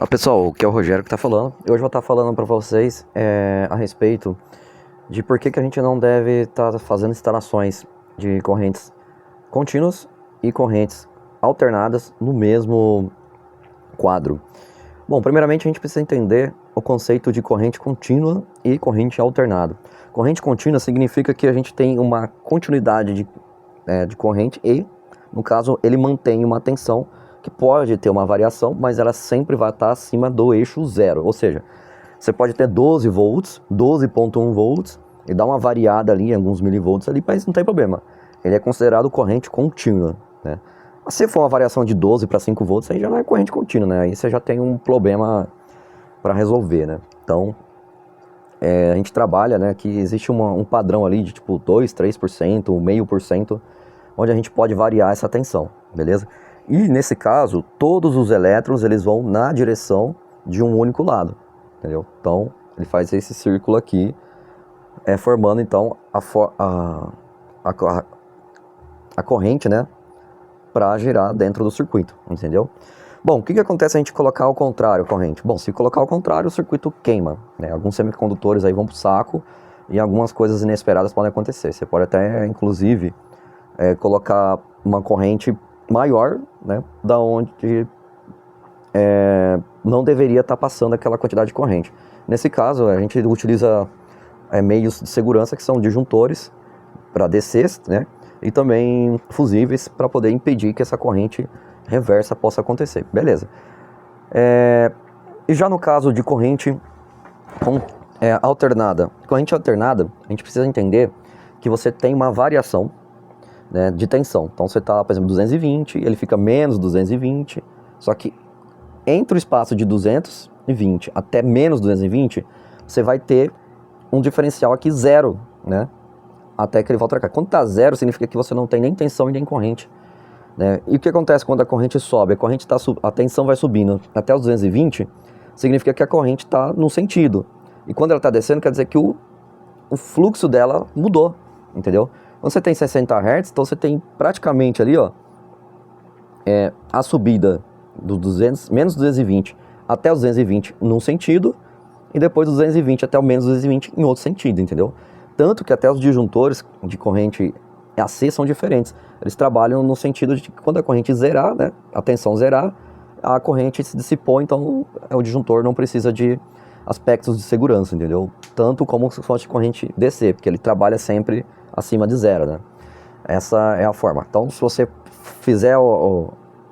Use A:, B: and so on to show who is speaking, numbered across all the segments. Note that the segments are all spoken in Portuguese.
A: Olá pessoal, aqui é o Rogério que está falando. E hoje eu vou estar falando para vocês a respeito de por que a gente não deve estar fazendo instalações de correntes contínuas e correntes alternadas no mesmo quadro. Bom, primeiramente a gente precisa entender o conceito de corrente contínua e corrente alternada. Corrente contínua significa que a gente tem uma continuidade de corrente e, no caso, ele mantém uma tensão que pode ter uma variação, mas ela sempre vai estar acima do eixo zero. Ou seja, você pode ter 12 volts, 12.1 volts, e dar uma variada ali, alguns milivolts ali, mas não tem problema. Ele é considerado corrente contínua, né? Se for uma variação de 12 para 5 volts, aí já não é corrente contínua, né? Aí você já tem um problema para resolver, né? Então, a gente trabalha, né, que existe um padrão ali de tipo 2, 3%, 0,5%, onde a gente pode variar essa tensão, beleza? E nesse caso, todos os elétrons eles vão na direção de um único lado, entendeu? Então, ele faz esse círculo aqui, formando então a corrente, né, para girar dentro do circuito, entendeu? Bom, o que acontece se a gente colocar ao contrário a corrente? Bom, se colocar ao contrário, o circuito queima, né? Alguns semicondutores aí vão pro saco e algumas coisas inesperadas podem acontecer. Você pode até, inclusive, colocar uma corrente maior, né, da onde não deveria estar passando aquela quantidade de corrente. Nesse caso, a gente utiliza meios de segurança que são disjuntores para DCs, né, e também fusíveis para poder impedir que essa corrente reversa possa acontecer. Beleza. E já no caso de corrente alternada, a gente precisa entender que você tem uma variação, né, de tensão. Então você está, por exemplo, 220, ele fica menos 220, só que entre o espaço de 220 até menos 220, você vai ter um diferencial aqui zero, né, até que ele volta para cá. Quando está zero, significa que você não tem nem tensão e nem corrente, né? E o que acontece quando a corrente sobe? A tensão vai subindo até os 220, significa que a corrente está num sentido. E quando ela está descendo, quer dizer que o fluxo dela mudou, entendeu? Quando você tem 60 Hz, então você tem praticamente ali, ó, a subida do menos 220 até os 220 num sentido, e depois dos 220 até o menos 220 em outro sentido, entendeu? Tanto que até os disjuntores de corrente AC são diferentes. Eles trabalham no sentido de que quando a corrente zerar, né, a tensão zerar, a corrente se dissipou, então o disjuntor não precisa de aspectos de segurança, entendeu? Tanto como se fosse corrente DC, porque ele trabalha sempre acima de zero, né? Essa é a forma. Então, se você fizer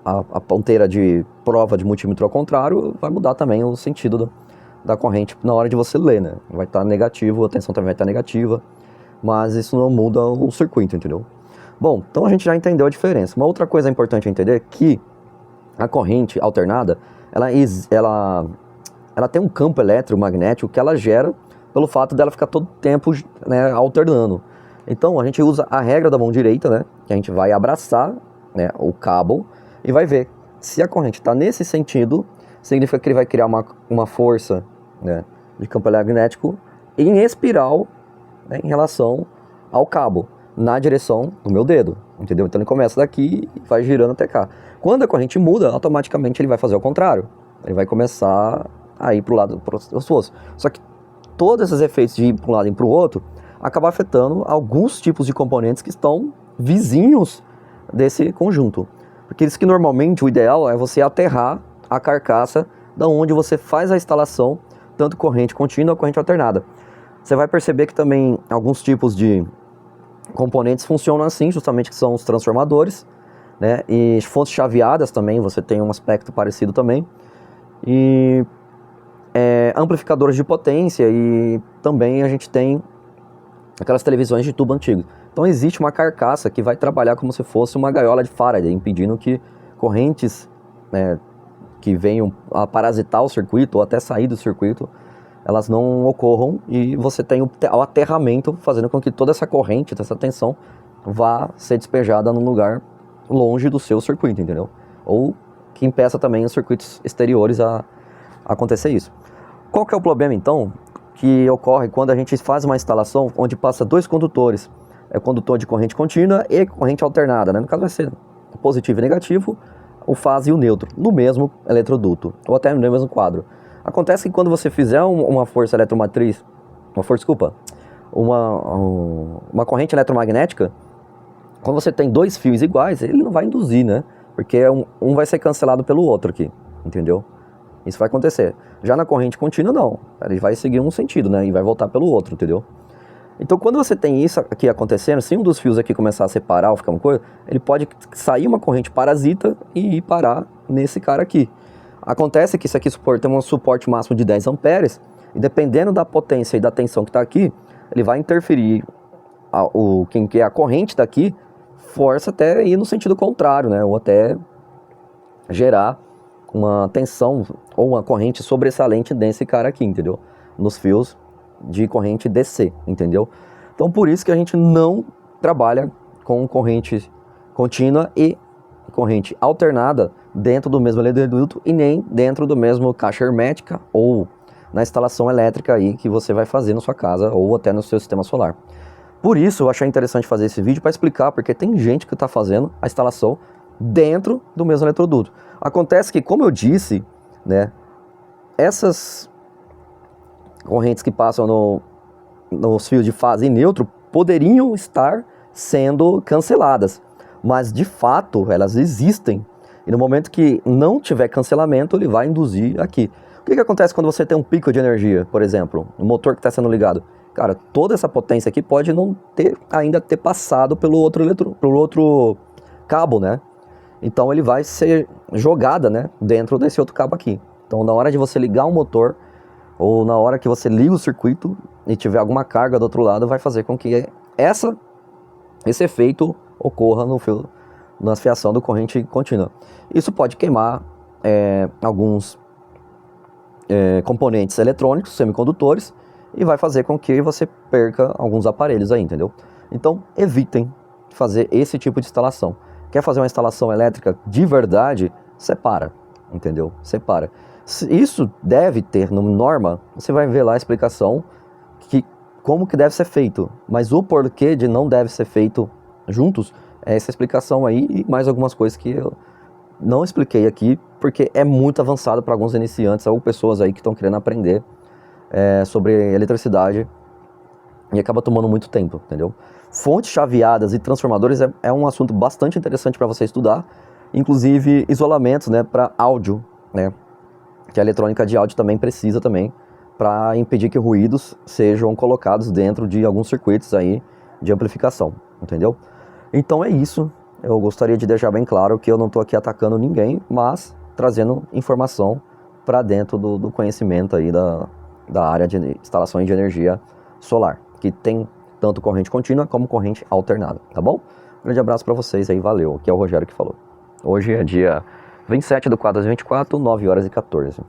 A: a ponteira de prova de multímetro ao contrário, vai mudar também o sentido da corrente na hora de você ler, né? Vai estar negativo, a tensão também vai estar negativa, mas isso não muda o circuito, entendeu? Bom, então a gente já entendeu a diferença. Uma outra coisa importante a entender é que a corrente alternada, ela tem um campo eletromagnético que ela gera pelo fato dela ficar todo tempo, né, alternando. Então a gente usa a regra da mão direita, né, que a gente vai abraçar, né, o cabo e vai ver se a corrente está nesse sentido, significa que ele vai criar uma força, né, de campo eletromagnético em espiral, né, em relação ao cabo, na direção do meu dedo, entendeu? Então ele começa daqui e vai girando até cá. Quando a corrente muda, automaticamente ele vai fazer o contrário. Ele vai começar a ir para o lado oposto. Só que todos esses efeitos de ir para um lado e para o outro acabam afetando alguns tipos de componentes que estão vizinhos desse conjunto. Porque isso que normalmente o ideal é você aterrar a carcaça da onde você faz a instalação, tanto corrente contínua quanto corrente alternada. Você vai perceber que também alguns tipos de componentes funcionam assim, justamente que são os transformadores, né? E fontes chaveadas também, você tem um aspecto parecido também. E amplificadores de potência, e também a gente tem aquelas televisões de tubo antigo. Então existe uma carcaça que vai trabalhar como se fosse uma gaiola de Faraday, impedindo que correntes, né, que venham a parasitar o circuito ou até sair do circuito, elas não ocorram, e você tem o aterramento fazendo com que toda essa corrente, essa tensão vá ser despejada num lugar longe do seu circuito, entendeu? Ou que impeça também os circuitos exteriores a acontecer isso. Qual que é o problema então que ocorre quando a gente faz uma instalação onde passa dois condutores? É o condutor de corrente contínua e corrente alternada, né? No caso vai ser positivo e negativo, o fase e o neutro no mesmo eletroduto, ou até no mesmo quadro. Acontece que quando você fizer uma força eletromotriz, uma corrente eletromagnética, quando você tem dois fios iguais, ele não vai induzir, né? Porque um vai ser cancelado pelo outro aqui, entendeu? Isso vai acontecer. Já na corrente contínua, não. Ele vai seguir um sentido, né? E vai voltar pelo outro, entendeu? Então, quando você tem isso aqui acontecendo, se um dos fios aqui começar a separar ou ficar uma coisa, ele pode sair uma corrente parasita e ir parar nesse cara aqui. Acontece que isso aqui tem um suporte máximo de 10 amperes, e dependendo da potência e da tensão que está aqui, ele vai interferir que é a corrente daqui, força até ir no sentido contrário, né? Ou até gerar uma tensão ou uma corrente sobressalente desse cara aqui, entendeu? Nos fios de corrente DC, entendeu? Então por isso que a gente não trabalha com corrente contínua e corrente alternada dentro do mesmo eletroduto e nem dentro do mesmo caixa hermética ou na instalação elétrica aí que você vai fazer na sua casa ou até no seu sistema solar. Por isso eu achei interessante fazer esse vídeo para explicar, porque tem gente que está fazendo a instalação dentro do mesmo eletroduto. Acontece que, como eu disse, né, essas correntes que passam nos fios de fase e neutro poderiam estar sendo canceladas, mas de fato elas existem, e no momento que não tiver cancelamento ele vai induzir aqui. O que acontece quando você tem um pico de energia, por exemplo, um motor que está sendo ligado? Cara, toda essa potência aqui pode não ainda ter passado pelo outro cabo, né? Então ele vai ser jogada, né, dentro desse outro cabo aqui. Então na hora de você ligar um motor, ou na hora que você liga o circuito e tiver alguma carga do outro lado, vai fazer com que esse efeito ocorra na fiação do corrente contínua. Isso pode queimar alguns componentes eletrônicos, semicondutores, e vai fazer com que você perca alguns aparelhos aí, entendeu? Então evitem fazer esse tipo de instalação. Quer fazer uma instalação elétrica de verdade? Separa, entendeu? Separa. Isso deve ter no norma, você vai ver lá a explicação como que deve ser feito, mas o porquê de não deve ser feito juntos é essa explicação aí e mais algumas coisas que eu não expliquei aqui, porque é muito avançado para alguns iniciantes ou pessoas aí que estão querendo aprender sobre eletricidade e acaba tomando muito tempo, entendeu? Fontes chaveadas e transformadores é um assunto bastante interessante para você estudar, inclusive isolamentos, né, para áudio, né, que a eletrônica de áudio também precisa também, para impedir que ruídos sejam colocados dentro de alguns circuitos aí de amplificação, entendeu? Então é isso, eu gostaria de deixar bem claro que eu não estou aqui atacando ninguém, mas trazendo informação para dentro do conhecimento aí da área de instalações de energia solar, que tem tanto corrente contínua como corrente alternada, tá bom? Grande abraço para vocês aí, valeu, aqui é o Rogério que falou. Hoje é dia 27/4/24, 9h14.